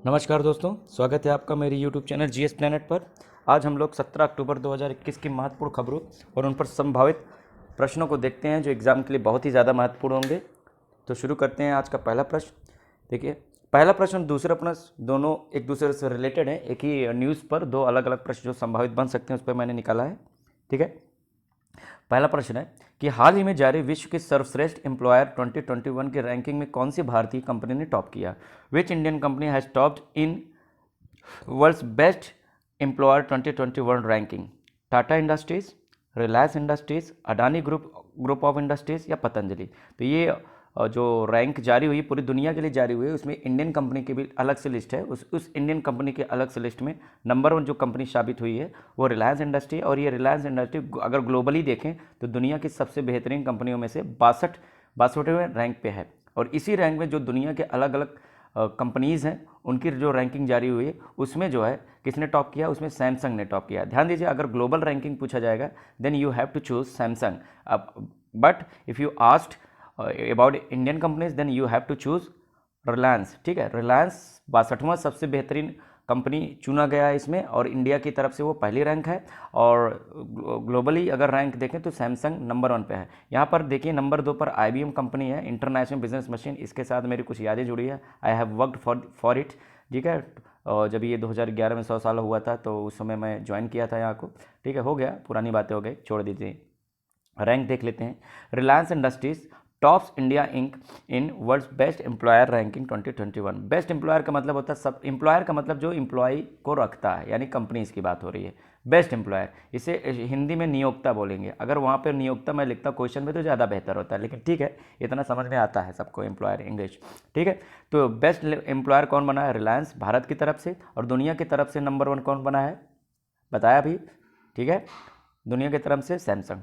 नमस्कार दोस्तों, स्वागत है आपका मेरे YouTube चैनल जीएस प्लेनेट पर। आज हम लोग 17 अक्टूबर 2021 की महत्वपूर्ण खबरों और उन पर संभावित प्रश्नों को देखते हैं जो एग्ज़ाम के लिए बहुत ही ज़्यादा महत्वपूर्ण होंगे। तो शुरू करते हैं आज का पहला प्रश्न। देखिए, पहला प्रश्न और दूसरा प्रश्न दोनों एक दूसरे से रिलेटेड है। एक ही न्यूज़ पर दो अलग अलग प्रश्न जो संभावित बन सकते हैं उस पर मैंने निकाला है। ठीक है, पहला प्रश्न है कि हाल ही में जारी विश्व की सर्वश्रेष्ठ एम्प्लॉयर 2021 की रैंकिंग में कौन सी भारतीय कंपनी ने टॉप किया। Which Indian company has topped in world's best employer 2021 ranking. Tata industries, Reliance industries, Adani group of industries या पतंजलि। तो ये जो रैंक जारी हुई पूरी दुनिया के लिए जारी हुई है, उसमें इंडियन कंपनी की भी अलग से लिस्ट है। उस इंडियन कंपनी के अलग से लिस्ट में नंबर 1 जो कंपनी साबित हुई है वो रिलायंस इंडस्ट्री। और ये रिलायंस इंडस्ट्री अगर ग्लोबली देखें तो दुनिया की सबसे बेहतरीन कंपनियों में से 62वें रैंक पे है। और इसी रैंक में जो दुनिया के अलग अलग कंपनीज़ हैं उनकी जो रैंकिंग जारी हुई है उसमें जो है किसने टॉप किया, उसमें सैमसंग ने टॉप किया। ध्यान दीजिए, अगर ग्लोबल रैंकिंग पूछा जाएगा then you have to choose Samsung. अब but if you asked about Indian companies then you have to choose Reliance. ठीक है, रिलायंस 62वां सबसे बेहतरीन कंपनी चुना गया है इसमें, और इंडिया की तरफ से वो पहली रैंक है। और ग्लोबली अगर रैंक देखें तो सैमसंग नंबर 1 पे है। यहाँ पर देखिए नंबर 2 पर IBM कंपनी है, इंटरनेशनल बिजनेस मशीन। इसके साथ मेरी कुछ यादें जुड़ी है, I have worked for it. ठीक है, और जब ये 2011 में 100 साल हुआ था तो उस समय मैं ज्वाइन किया था यहाँ को। ठीक है, हो गया, पुरानी बातें हो गई, छोड़ दीजिए। रैंक देख लेते हैं। Reliance Industries tops India Inc in world's best employer ranking 2021। Best employer का मतलब होता है, सब एम्प्लॉयर का मतलब जो एम्प्लॉय को रखता है, यानी कंपनीज की बात हो रही है। बेस्ट एम्प्लॉयर, इसे हिंदी में नियोक्ता बोलेंगे। अगर वहाँ पर नियोक्ता मैं लिखता क्वेश्चन में तो ज़्यादा बेहतर होता है, लेकिन ठीक है, इतना समझ में आता है सबको एम्प्लॉयर इंग्लिश। ठीक है, तो बेस्ट एम्प्लॉयर कौन बना है? रिलायंस भारत की तरफ से। और दुनिया की तरफ से नंबर 1 कौन बना है, बताया भी। ठीक है, दुनिया की तरफ से सैमसंग।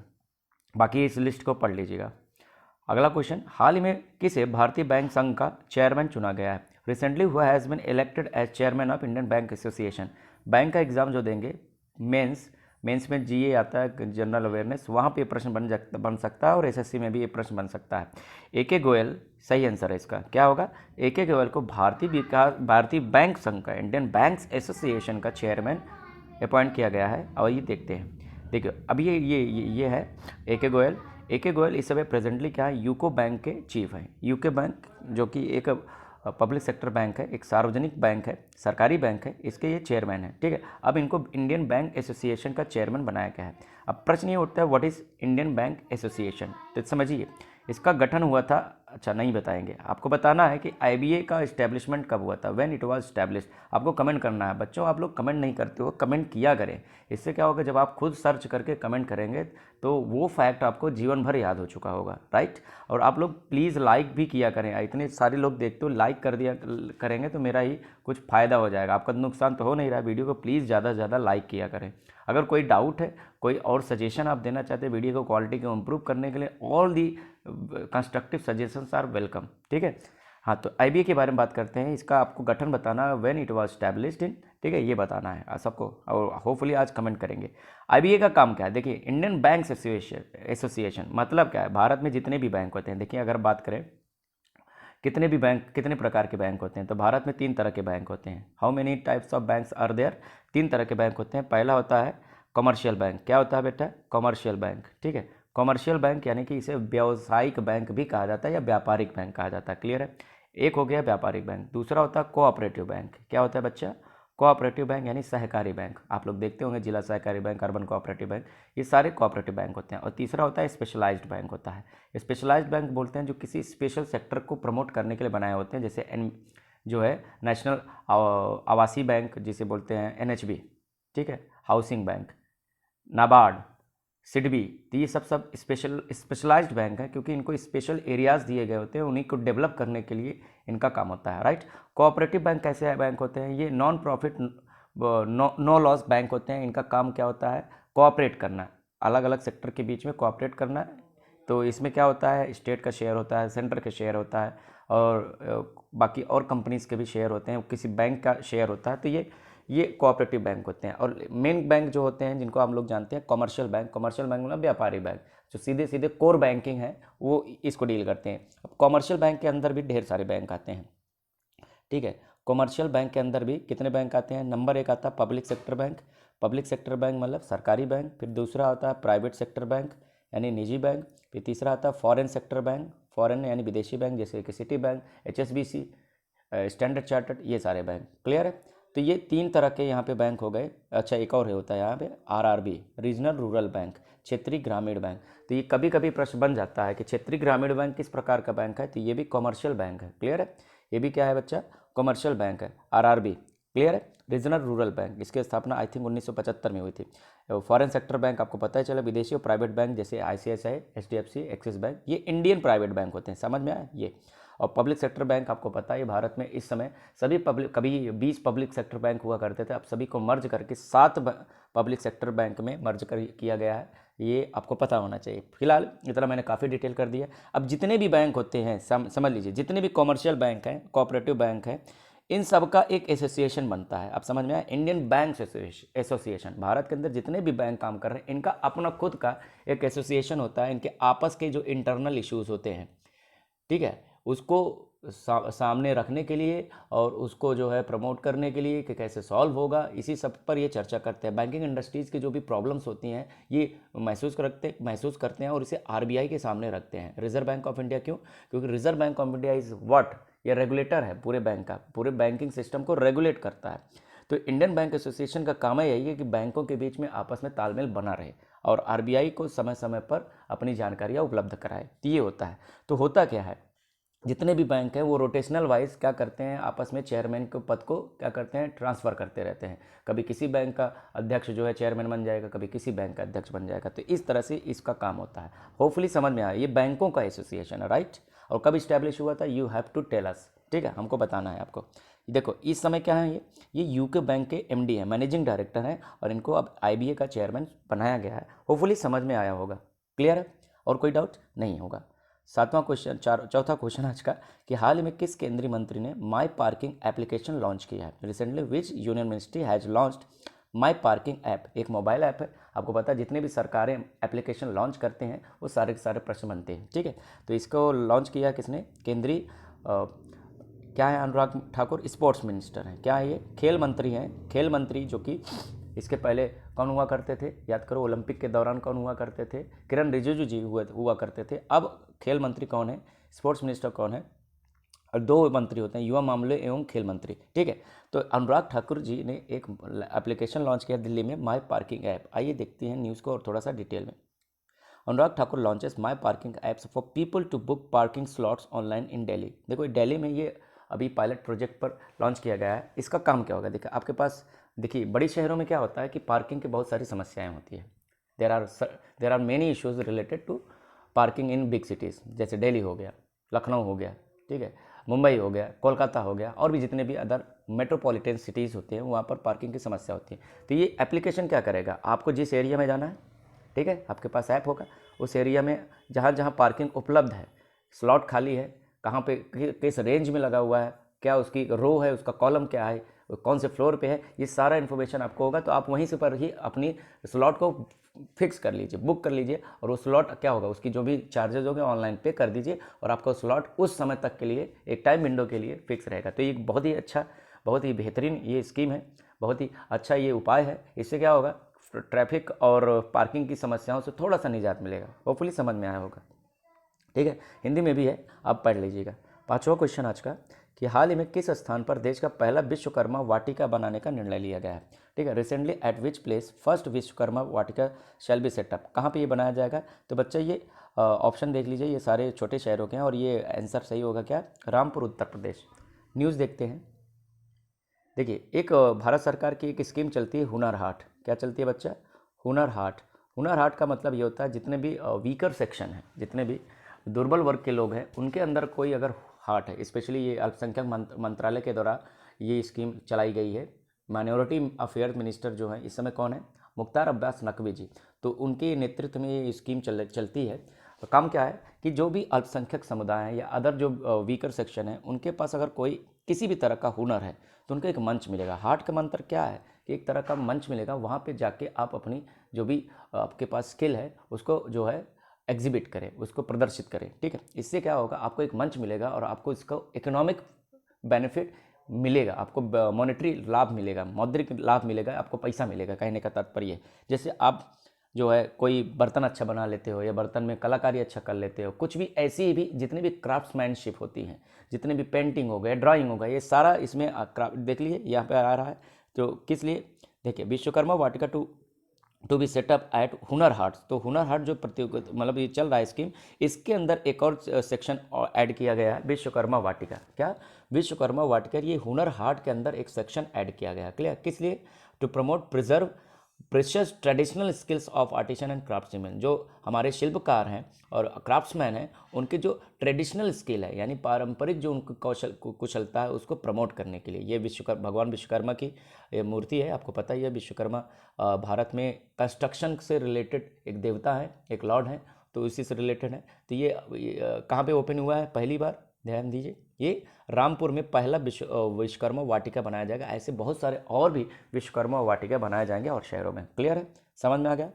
बाकी इस लिस्ट को पढ़ लीजिएगा। अगला क्वेश्चन, हाल ही में किसे भारतीय बैंक संघ का चेयरमैन चुना गया है? रिसेंटली हुआ has been elected as chairman of Indian Bank Association. Bank का एग्जाम जो देंगे, मेंस में GA आता है, जनरल अवेयरनेस, वहाँ पे प्रश्न बन सकता है, और SSC में भी ये प्रश्न बन सकता है। AK गोयल सही आंसर है इसका। क्या होगा? AK गोयल को भारतीय बैंक संघ का, इंडियन बैंक्स एसोसिएशन का चेयरमैन अपॉइंट किया गया है। और ये देखते हैं, देखिए अभी ये है AK गोयल। AK गोयल इस समय प्रेजेंटली क्या है, यूको बैंक के चीफ हैं। यूको बैंक जो कि एक पब्लिक सेक्टर बैंक है, एक सार्वजनिक बैंक है, सरकारी बैंक है, इसके ये चेयरमैन है। ठीक है, अब इनको इंडियन बैंक एसोसिएशन का चेयरमैन बनाया गया है। अब प्रश्न ये उठता है, what is Indian Bank association? तो समझिए, इसका गठन हुआ था, अच्छा नहीं बताएंगे, आपको बताना है कि IBA का इस्टेब्लिशमेंट कब हुआ था, व्हेन इट वाज इस्टेब्लिश्ड। आपको कमेंट करना है। बच्चों, आप लोग कमेंट नहीं करते हो, कमेंट किया करें। इससे क्या होगा, जब आप खुद सर्च करके कमेंट करेंगे तो वो फैक्ट आपको जीवन भर याद हो चुका होगा, राइट। और आप लोग प्लीज़ लाइक भी किया करें, इतने सारे लोग देखते हो, लाइक कर दिया करेंगे तो मेरा ही कुछ फ़ायदा हो जाएगा। आपका नुकसान तो हो नहीं रहा। वीडियो को प्लीज़ ज़्यादा से ज़्यादा लाइक किया करें। अगर कोई डाउट है, कोई और सजेशन आप देना चाहते हैं वीडियो को क्वालिटी को इम्प्रूव करने के लिए, all the constructive suggestions are welcome. ठीक है, हाँ, तो IBA के बारे में बात करते हैं। इसका आपको गठन बताना है, व्हेन इट वाज स्टैब्लिश्ड इन। ठीक है, ये बताना है सबको, और होपफुली आज कमेंट करेंगे। IBA का काम क्या है? देखिए, इंडियन बैंक एसोसिएशन मतलब क्या है? भारत में जितने भी बैंक होते हैं, देखिए अगर बात करें कितने प्रकार के बैंक होते हैं, तो भारत में 3 तरह के बैंक होते हैं। How many types of banks are there? 3 तरह के बैंक होते हैं। पहला होता है कमर्शियल बैंक। क्या होता है बेटा? Commercial bank. ठीक है, कमर्शियल बैंक यानी कि इसे व्यावसायिक बैंक भी कहा जाता है या व्यापारिक बैंक कहा जाता है। क्लियर है? एक हो गया व्यापारिक बैंक। दूसरा होता है कोऑपरेटिव बैंक। क्या होता है बच्चा? कोऑपरेटिव बैंक यानी सहकारी बैंक। आप लोग देखते होंगे जिला सहकारी बैंक, अर्बन कोऑपरेटिव बैंक, ये सारे कोऑपरेटिव बैंक होते हैं। और तीसरा होता है स्पेशलाइज्ड बैंक होता है। स्पेशलाइज्ड बैंक बोलते हैं जो किसी स्पेशल सेक्टर को प्रमोट करने के लिए बनाए होते हैं, जैसे जो है नेशनल आवासीय बैंक जिसे बोलते हैं NHB। ठीक है, हाउसिंग बैंक, नाबार्ड, सिडबी। तो ये सब स्पेशलाइज्ड बैंक है, क्योंकि इनको स्पेशल एरियाज़ दिए गए होते हैं, उन्हीं को डेवलप करने के लिए इनका काम होता है, राइट। कोऑपरेटिव बैंक कैसे बैंक होते हैं? ये non profit no loss bank होते हैं। इनका काम क्या होता है? कोऑपरेट करना, अलग अलग सेक्टर के बीच में कोऑपरेट करना। तो इसमें क्या होता है, स्टेट का शेयर होता है, सेंटर का शेयर होता है, और बाकी और कंपनीज़ के भी शेयर होते हैं, किसी बैंक का शेयर होता है। तो ये कोऑपरेटिव बैंक होते हैं। और मेन बैंक जो होते हैं जिनको हम लोग जानते हैं कमर्शियल बैंक मतलब व्यापारी बैंक, जो सीधे सीधे कोर बैंकिंग है वो इसको डील करते हैं। अब कमर्शियल बैंक के अंदर भी ढेर सारे बैंक आते हैं। ठीक है, कॉमर्शियल बैंक के अंदर भी कितने बैंक आते हैं? नंबर 1 आता है public sector bank. Public sector bank मतलब सरकारी बैंक। फिर दूसरा आता है प्राइवेट सेक्टर बैंक यानी निजी बैंक। फिर तीसरा आता है फॉरेन सेक्टर बैंक, फॉरेन यानी विदेशी बैंक जैसे कि city bank, HSBC, standard chartered, ये सारे बैंक। क्लियर है? तो ये 3 तरह के यहाँ पे बैंक हो गए। अच्छा, एक और होता है यहाँ पे RRB, रीजनल रूरल बैंक, क्षेत्रीय ग्रामीण बैंक। तो ये कभी कभी प्रश्न बन जाता है कि क्षेत्रीय ग्रामीण बैंक किस प्रकार का बैंक है? तो ये भी कॉमर्शियल बैंक है। क्लियर है? ये भी क्या है बच्चा? कॉमर्शियल बैंक है, RRB। क्लियर है? रीजनल रूरल बैंक, इसकी स्थापना आई थिंक 1975 में हुई थी। फॉरेन सेक्टर बैंक आपको पता है चला, विदेशी और प्राइवेट बैंक जैसे ICICI, HDFC, एक्सिस बैंक, ये इंडियन प्राइवेट बैंक होते हैं। समझ में आया ये? और पब्लिक सेक्टर बैंक आपको पता है भारत में इस समय सभी पब्लिक, कभी 20 पब्लिक सेक्टर बैंक हुआ करते थे, अब सभी को मर्ज करके 7 पब्लिक सेक्टर बैंक में मर्ज कर किया गया है। ये आपको पता होना चाहिए। फिलहाल इतना मैंने काफ़ी डिटेल कर दिया। अब जितने भी बैंक होते हैं समझ लीजिए, जितने भी कॉमर्शियल बैंक हैं, कोऑपरेटिव बैंक हैं, इन सब का एक एसोसिएशन बनता है। अब समझ में आया? Indian Bank association. भारत के अंदर जितने भी बैंक काम कर रहे हैं इनका अपना खुद का एक एसोसिएशन होता है। इनके आपस के जो इंटरनल इश्यूज होते हैं, ठीक है, उसको सामने रखने के लिए और उसको जो है प्रमोट करने के लिए कि कैसे सॉल्व होगा, इसी सब पर ये चर्चा करते हैं। बैंकिंग इंडस्ट्रीज़ की जो भी प्रॉब्लम्स होती हैं ये महसूस करते हैं और इसे RBI के सामने रखते हैं, रिजर्व बैंक ऑफ इंडिया। क्यों? क्योंकि reserve bank of India is what? ये रेगुलेटर है पूरे बैंक का, पूरे बैंकिंग सिस्टम को रेगुलेट करता है। तो इंडियन बैंक एसोसिएशन का काम यही है कि बैंकों के बीच में आपस में तालमेल बना रहे और RBI को समय समय पर अपनी जानकारियाँ उपलब्ध कराए। तो ये होता है। तो होता क्या है, जितने भी बैंक हैं वो रोटेशनल वाइज क्या करते हैं, आपस में चेयरमैन के पद को क्या करते हैं, ट्रांसफ़र करते रहते हैं। कभी किसी बैंक का अध्यक्ष जो है चेयरमैन बन जाएगा, कभी किसी बैंक का अध्यक्ष बन जाएगा। तो इस तरह से इसका काम होता है। होपफुली समझ में आया। ये बैंकों का एसोसिएशन है, राइट? और कब इस्टेब्लिश हुआ था? You have to tell us. ठीक है, हमको बताना है आपको। देखो इस समय क्या है, ये यूके बैंक के MD हैं, मैनेजिंग डायरेक्टर हैं, और इनको अब IBA का चेयरमैन बनाया गया है। होपफुली समझ में आया होगा। क्लियर है? और कोई डाउट नहीं होगा। चौथा क्वेश्चन आज का कि हाल ही में किस केंद्रीय मंत्री ने माई पार्किंग एप्लीकेशन लॉन्च किया है? Recently which union ministry has launched my parking app? एक मोबाइल ऐप है। आपको पता है जितने भी सरकारें एप्लीकेशन लॉन्च करते हैं वो सारे के सारे प्रश्न बनते हैं। ठीक है, तो इसको लॉन्च किया किसने? केंद्रीय क्या है? अनुराग ठाकुर, स्पोर्ट्स मिनिस्टर हैं। क्या है ये? खेल मंत्री हैं। खेल मंत्री जो कि इसके पहले कौन हुआ करते थे? याद करो, ओलंपिक के दौरान कौन हुआ करते थे? किरण रिजिजू जी हुआ करते थे। अब खेल मंत्री कौन है? स्पोर्ट्स मिनिस्टर कौन है? और 2 मंत्री होते हैं, युवा मामले एवं खेल मंत्री। ठीक है, तो अनुराग ठाकुर जी ने एक एप्लीकेशन लॉन्च किया दिल्ली में, माई पार्किंग ऐप। आइए देखते हैं न्यूज़ को और थोड़ा सा डिटेल में। Anurag Thakur launches my parking apps for people to book parking slots online in Delhi. देखो दिल्ली में ये अभी पायलट प्रोजेक्ट पर लॉन्च किया गया है। इसका काम क्या होगा? देखिए आपके पास, देखिए बड़ी शहरों में क्या होता है कि पार्किंग की बहुत सारी समस्याएं होती है। There are many issues related to parking in big cities, जैसे दिल्ली हो गया, लखनऊ हो गया, ठीक है, मुंबई हो गया, कोलकाता हो गया, और भी जितने भी अदर मेट्रोपॉलिटन सिटीज़ होते हैं वहाँ पर पार्किंग की समस्या होती है। तो ये एप्लीकेशन क्या करेगा? आपको जिस एरिया में जाना है, ठीक है, आपके पास ऐप होगा, उस एरिया में जहाँ जहाँ पार्किंग उपलब्ध है, स्लॉट खाली है, कहाँ पे किस रेंज में लगा हुआ है, क्या उसकी रो है, उसका कॉलम क्या है, कौन से फ्लोर पे है, ये सारा इन्फॉर्मेशन आपको होगा। तो आप वहीं से पर ही अपनी स्लॉट को फिक्स कर लीजिए, बुक कर लीजिए, और वो स्लॉट क्या होगा, उसकी जो भी चार्जेस होंगे ऑनलाइन पे कर दीजिए, और आपका स्लॉट उस समय तक के लिए, एक टाइम विंडो के लिए फिक्स रहेगा। तो ये बहुत ही अच्छा, बहुत ही बेहतरीन ये स्कीम है, बहुत ही अच्छा ये उपाय है। इससे क्या होगा, ट्रैफिक और पार्किंग की समस्याओं से थोड़ा सा निजात मिलेगा। होपफुली समझ में आया होगा। ठीक है, हिंदी में भी है, आप पढ़ लीजिएगा। 5वां क्वेश्चन आज का कि हाल ही में किस स्थान पर देश का पहला विश्वकर्मा वाटिका बनाने का निर्णय लिया गया है? ठीक है, recently eight which place first Vishwakarma Vatika shall be set up? कहाँ पे ये बनाया जाएगा? तो बच्चा ये ऑप्शन देख लीजिए, ये सारे छोटे शहरों के हैं, और ये आंसर सही होगा क्या? रामपुर, उत्तर प्रदेश। न्यूज़ देखते हैं। देखिए एक भारत सरकार की एक स्कीम चलती है, हुनर हाट। क्या चलती है बच्चा? हुनर हाट। हुनर हाट का मतलब ये होता है जितने भी वीकर सेक्शन हैं, जितने भी दुर्बल वर्ग के लोग हैं, उनके अंदर कोई अगर हाट है, स्पेशली ये अल्पसंख्यक मंत्रालय के द्वारा ये स्कीम चलाई गई है। माइनॉरिटी अफेयर मिनिस्टर जो हैं इस समय कौन है? मुख्तार अब्बास नकवी जी। तो उनके नेतृत्व में ये स्कीम चलती है। तो काम क्या है कि जो भी अल्पसंख्यक समुदाय हैं या अदर जो वीकर सेक्शन है, उनके पास अगर कोई किसी भी तरह का हुनर है तो उनको एक मंच मिलेगा। हाट का मंत्र क्या है कि एक तरह का मंच मिलेगा, वहाँ पे जाके आप अपनी जो भी आपके पास स्किल है उसको जो है एग्जिबिट करें, उसको प्रदर्शित करें। ठीक है, इससे क्या होगा, आपको एक मंच मिलेगा और आपको इसका इकोनॉमिक बेनिफिट मिलेगा, आपको मॉनेटरी लाभ मिलेगा, मौद्रिक लाभ मिलेगा, आपको पैसा मिलेगा। कहने का तात्पर्य है जैसे आप जो है कोई बर्तन अच्छा बना लेते हो या बर्तन में कलाकारी अच्छा कर लेते हो, कुछ भी ऐसी भी जितनी भी क्राफ्ट्समैनशिप होती हैं, जितने भी पेंटिंग हो गए, ड्राइंग हो गया, ये सारा इसमें क्राफ्ट देख लीजिए यहाँ पे आ रहा है। तो किस लिए, देखिए विश्वकर्मा वाटिका to be setup at Hunar Haat. तो हुनर हाट जो प्रतियोगिता मतलब ये चल रहा है स्कीम, इसके अंदर एक और सेक्शन ऐड किया गया है, विश्वकर्मा वाटिका। क्या, विश्वकर्मा वाटिका, ये हुनर हाट के अंदर एक सेक्शन ऐड किया गया। क्लियर, किस लिए, to promote preserve precious traditional skills of artisan and craftsman. जो हमारे शिल्पकार हैं और क्राफ्ट्समैन हैं, उनके जो ट्रेडिशनल स्किल है यानी पारंपरिक जो उनकी कुशलता है उसको प्रमोट करने के लिए ये भगवान विश्वकर्मा की ये मूर्ति है। आपको पता ही है विश्वकर्मा भारत में कंस्ट्रक्शन से रिलेटेड एक देवता है, एक लॉर्ड है, तो इसी से रिलेटेड है। तो ये कहाँ पे ओपन हुआ है पहली बार, ध्यान दीजिए, ये रामपुर में पहला विश्वकर्मा वाटिका बनाया जाएगा। ऐसे बहुत सारे और भी विश्वकर्मा वाटिका बनाए जाएंगे और शहरों में। क्लियर है, समझ में आ गया?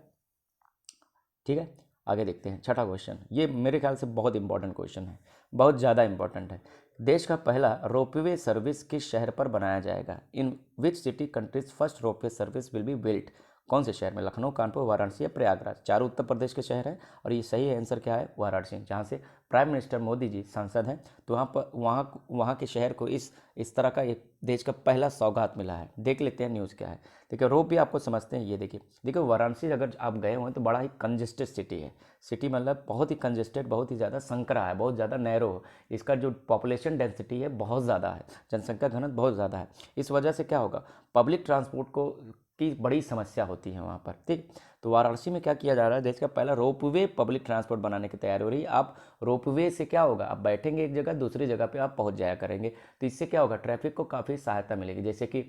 ठीक है, आगे देखते हैं। छठा क्वेश्चन, ये मेरे ख्याल से बहुत इंपॉर्टेंट क्वेश्चन है, बहुत ज़्यादा इंपॉर्टेंट है। देश का पहला रोपवे सर्विस किस शहर पर बनाया जाएगा? In which city countries first ropeway service will be built? कौन से शहर में? लखनऊ, कानपुर, वाराणसी या प्रयागराज? चारों उत्तर प्रदेश के शहर हैं और ये सही आंसर क्या है? वाराणसी, जहाँ से प्राइम मिनिस्टर मोदी जी सांसद हैं। तो वहाँ के शहर को इस तरह का एक देश का पहला सौगात मिला है। देख लेते हैं न्यूज़ क्या है। देखिए रोप भी आपको समझते हैं, ये देखिए वाराणसी अगर आप गए हुए हैं तो बड़ा ही कंजेस्टेड सिटी है। सिटी मतलब बहुत ही कंजेस्टेड, बहुत ही ज़्यादा संकरा है, बहुत ज़्यादा नैरो। इसका जो पॉपुलेशन डेंसिटी है बहुत ज़्यादा है, जनसंख्या घनत्व बहुत ज़्यादा है। इस वजह से क्या होगा, पब्लिक ट्रांसपोर्ट की बड़ी समस्या होती है वहाँ पर। ठीक, तो वाराणसी में क्या किया जा रहा है, देश का पहला रोपवे पब्लिक ट्रांसपोर्ट बनाने की तैयारी हो रही है। आप रोपवे से क्या होगा, आप बैठेंगे एक जगह, दूसरी जगह पे आप पहुँच जाया करेंगे। तो इससे क्या होगा, ट्रैफिक को काफ़ी सहायता मिलेगी। जैसे कि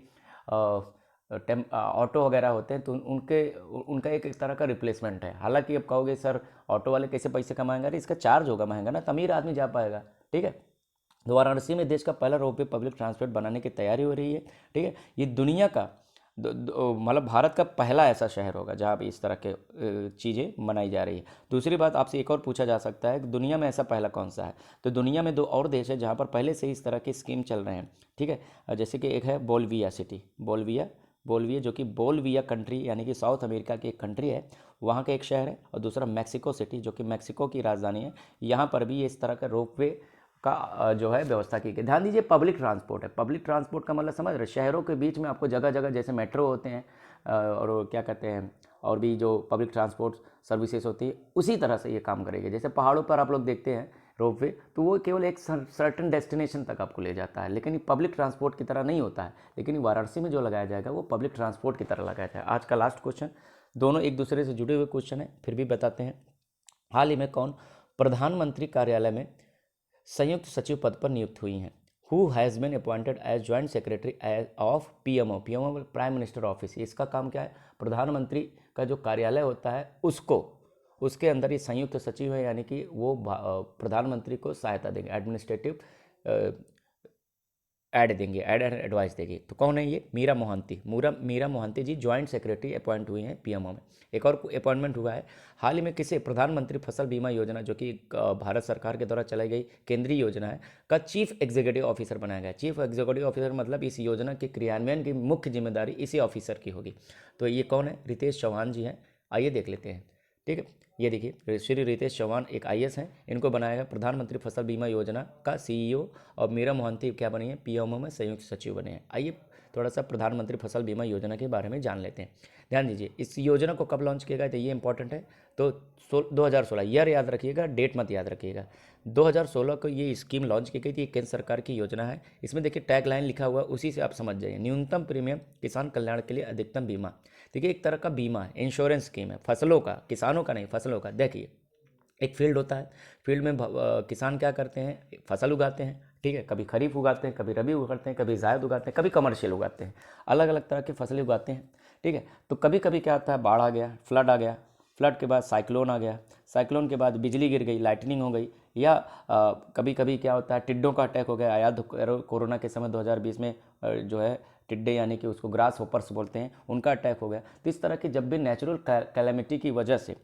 ऑटो वगैरह होते हैं तो उनका एक तरह का रिप्लेसमेंट है। हालांकि अब कहोगे सर ऑटो वाले कैसे पैसे कमाएंगे, अरे इसका चार्ज होगा महंगा ना, अमीर आदमी जा पाएगा। ठीक है, तो वाराणसी में देश का पहला रोपवे पब्लिक ट्रांसपोर्ट बनाने की तैयारी हो रही है। ठीक है, ये दुनिया का मतलब भारत का पहला ऐसा शहर होगा जहाँ पे इस तरह के चीज़ें बनाई जा रही है। दूसरी बात आपसे एक और पूछा जा सकता है कि दुनिया में ऐसा पहला कौन सा है? तो दुनिया में 2 और देश है जहाँ पर पहले से इस तरह की स्कीम चल रहे हैं। ठीक है, जैसे कि एक है बोल्विया सिटी, बोल्विया जो कि बोल्विया कंट्री यानी कि साउथ अमेरिका की एक कंट्री है, वहाँ का एक शहर है। और दूसरा मैक्सिको सिटी जो कि मैक्सिको की राजधानी है। यहाँ पर भी इस तरह का रोपवे का जो है व्यवस्था की गई। ध्यान दीजिए पब्लिक ट्रांसपोर्ट है, पब्लिक ट्रांसपोर्ट का मतलब समझ रहे, शहरों के बीच में आपको जगह जगह जैसे मेट्रो होते हैं और क्या कहते हैं और भी जो पब्लिक ट्रांसपोर्ट सर्विसेज होती है, उसी तरह से ये काम करेगी। जैसे पहाड़ों पर आप लोग देखते हैं रोपवे, तो वो केवल एक सर्टेन डेस्टिनेशन तक आपको ले जाता है, लेकिन ये पब्लिक ट्रांसपोर्ट की तरह नहीं होता है। लेकिन वाराणसी में जो लगाया जाएगा वो पब्लिक ट्रांसपोर्ट की तरह लगाया जाएगा। आज का लास्ट क्वेश्चन, दोनों एक दूसरे से जुड़े हुए क्वेश्चन है, फिर भी बताते हैं। हाल ही में कौन प्रधानमंत्री कार्यालय में संयुक्त सचिव पद पर नियुक्त हुई हैं? Who has been appointed as joint secretary of PMO, prime minister office. इसका काम क्या है, प्रधानमंत्री का जो कार्यालय होता है उसके अंदर ये संयुक्त सचिव है, यानी कि वो प्रधानमंत्री को सहायता देंगे, एडमिनिस्ट्रेटिव एंड एडवाइस देगी। तो कौन है ये? मीरा मोहंती जी ज्वाइंट सेक्रेटरी अपॉइंट हुई हैं पीएमओ में। एक और अपॉइंटमेंट हुआ है हाल ही में किसे, प्रधानमंत्री फसल बीमा योजना जो कि भारत सरकार के द्वारा चलाई गई केंद्रीय योजना है का चीफ एग्जीक्यूटिव ऑफिसर बनाया गया। चीफ एग्जीक्यूटिव ऑफिसर मतलब इस योजना के क्रियान्वयन की मुख्य जिम्मेदारी इसी ऑफिसर की होगी। तो ये कौन है? रितेश चौहान जी हैं। आइए देख लेते हैं। ठीक है, ये देखिए श्री रितेश चौहान एक आईएएस हैं, इनको बनाया गया प्रधानमंत्री फसल बीमा योजना का सीईओ। और मीरा मोहंती क्या बनी है? पीएमओ में संयुक्त सचिव बने हैं। आइए थोड़ा सा प्रधानमंत्री फसल बीमा योजना के बारे में जान लेते हैं। ध्यान दीजिए, इस योजना को कब लॉन्च किया गया, तो ये इंपॉर्टेंट है। तो 2016, ईयर याद रखिएगा, डेट मत याद रखिएगा। 2016 को ये स्कीम लॉन्च की गई थी, केंद्र सरकार की योजना है। इसमें देखिए टैग लाइन लिखा हुआ है, उसी से आप समझ जाइए, न्यूनतम प्रीमियम किसान कल्याण के लिए अधिकतम बीमा। देखिए एक तरह का बीमा है, इंश्योरेंस स्कीम है फसलों का, किसानों का नहीं, फसलों का। देखिए एक फील्ड होता है, फील्ड में किसान क्या करते हैं, फसल उगाते हैं। ठीक है, कभी खरीफ उगाते हैं, कभी रबी उगाते हैं, कभी जायद उगाते हैं, कभी कमर्शियल उगाते हैं, अलग अलग तरह की फसलें उगाते हैं। ठीक है, तो कभी कभी क्या होता है, बाढ़ आ गया, फ्लड आ गया, फ्लड के बाद साइक्लोन आ गया, साइक्लोन के बाद बिजली गिर गई, लाइटनिंग हो गई, या कभी कभी क्या होता है टिड्डों का अटैक हो गया। याद कोरोना के समय 2020 में जो है टिड्डे यानी कि उसको ग्रास होपर्स बोलते हैं, उनका अटैक हो गया। तो इस तरह की जब भी नेचुरल कैलेमिटी की वजह से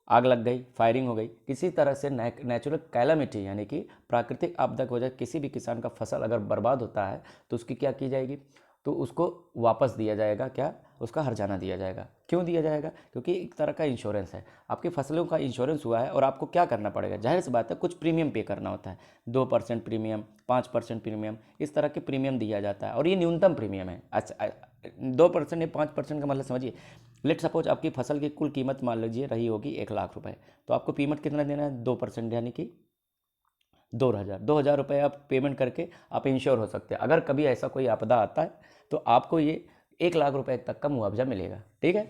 आग लग गई, फायरिंग हो गई, किसी तरह से नेचुरल कैलामिटी यानी कि प्राकृतिक आपदा की वजह किसी भी किसान का फसल अगर बर्बाद होता है तो उसकी क्या की जाएगी, तो उसको वापस दिया जाएगा, क्या, उसका हर्जाना दिया जाएगा। क्यों दिया जाएगा? क्योंकि एक तरह का इंश्योरेंस है, आपकी फसलों का इंश्योरेंस हुआ है और आपको क्या करना पड़ेगा, जाहिर सी बात है कुछ प्रीमियम पे करना होता है, 2% प्रीमियम, 5% प्रीमियम, इस तरह के प्रीमियम दिया जाता है और ये न्यूनतम प्रीमियम है। अच्छा, 2% या 5% का मतलब समझिए, लेट सपोज आपकी फसल की कुल कीमत मान लीजिए रही होगी 1,00,000 रुपये, तो आपको पेमेंट कितना देना है, 2% यानी कि 2,000 रुपये आप पेमेंट करके आप इंश्योर हो सकते हैं। अगर कभी ऐसा कोई आपदा आता है तो आपको ये 1,00,000 रुपये तक का मुआवजा मिलेगा, ठीक है।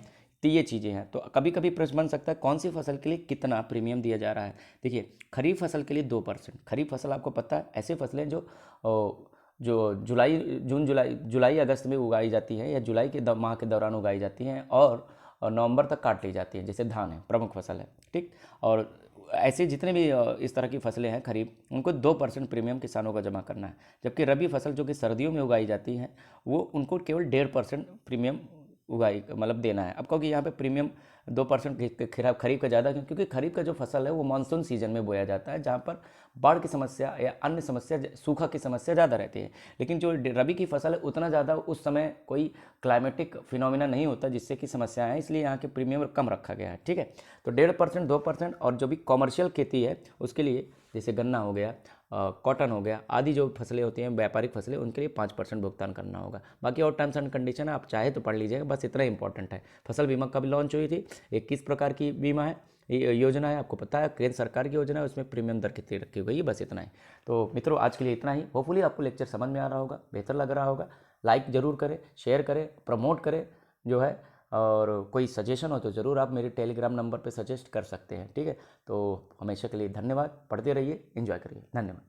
तो ये चीज़ें हैं। तो कभी कभी प्रश्न बन सकता है कौन सी फसल के लिए कितना प्रीमियम दिया जा रहा है। देखिए, खरीफ फसल के लिए 2%। खरीफ फसल आपको पता है ऐसी फसलें जो जुलाई अगस्त में उगाई जाती है या जुलाई के माह के दौरान उगाई जाती हैं और नवंबर तक काट ली जाती है, जैसे धान है, प्रमुख फसल है, ठीक। और ऐसे जितने भी इस तरह की फसलें हैं खरीफ, उनको 2% प्रीमियम किसानों को जमा करना है। जबकि रबी फसल जो कि सर्दियों में उगाई जाती हैं वो उनको केवल 1.5% प्रीमियम उगाई मतलब देना है। अब कहोगे यहाँ पे प्रीमियम 2% खरीफ का ज़्यादा क्यों? क्योंकि खरीफ का जो फसल है वो मानसून सीजन में बोया जाता है, जहाँ पर बाढ़ की समस्या या अन्य समस्या, सूखा की समस्या ज़्यादा रहती है। लेकिन जो रबी की फसल है उतना ज़्यादा उस समय कोई क्लाइमेटिक फिनोमिना नहीं होता जिससे कि समस्याएं हैं, इसलिए यहाँ के प्रीमियम कम रखा गया है, ठीक है। तो 1.5%, 2%, और जो भी कॉमर्शियल खेती है उसके लिए जैसे गन्ना हो गया, कॉटन हो गया, आदि जो फसलें होती हैं व्यापारिक फसलें, उनके लिए 5% भुगतान करना होगा। बाकी और टर्म्स एंड कंडीशन है, आप चाहे तो पढ़ लीजिएगा, बस इतना इंपॉर्टेंट है। फसल बीमा कब लॉन्च हुई थी, 21 प्रकार की बीमा है, योजना है, आपको पता है केंद्र सरकार की योजना है, उसमें प्रीमियम दर कितनी रखी गई है, बस इतना ही। तो मित्रों आज के लिए इतना ही। होपफुली आपको लेक्चर समझ में आ रहा होगा, बेहतर लग रहा होगा। लाइक ज़रूर करें, शेयर करें, प्रमोट करें जो है, और कोई सजेशन हो तो ज़रूर आप मेरे टेलीग्राम नंबर पे सजेस्ट कर सकते हैं, ठीक है। तो हमेशा के लिए धन्यवाद, पढ़ते रहिए, एंजॉय करिए, धन्यवाद।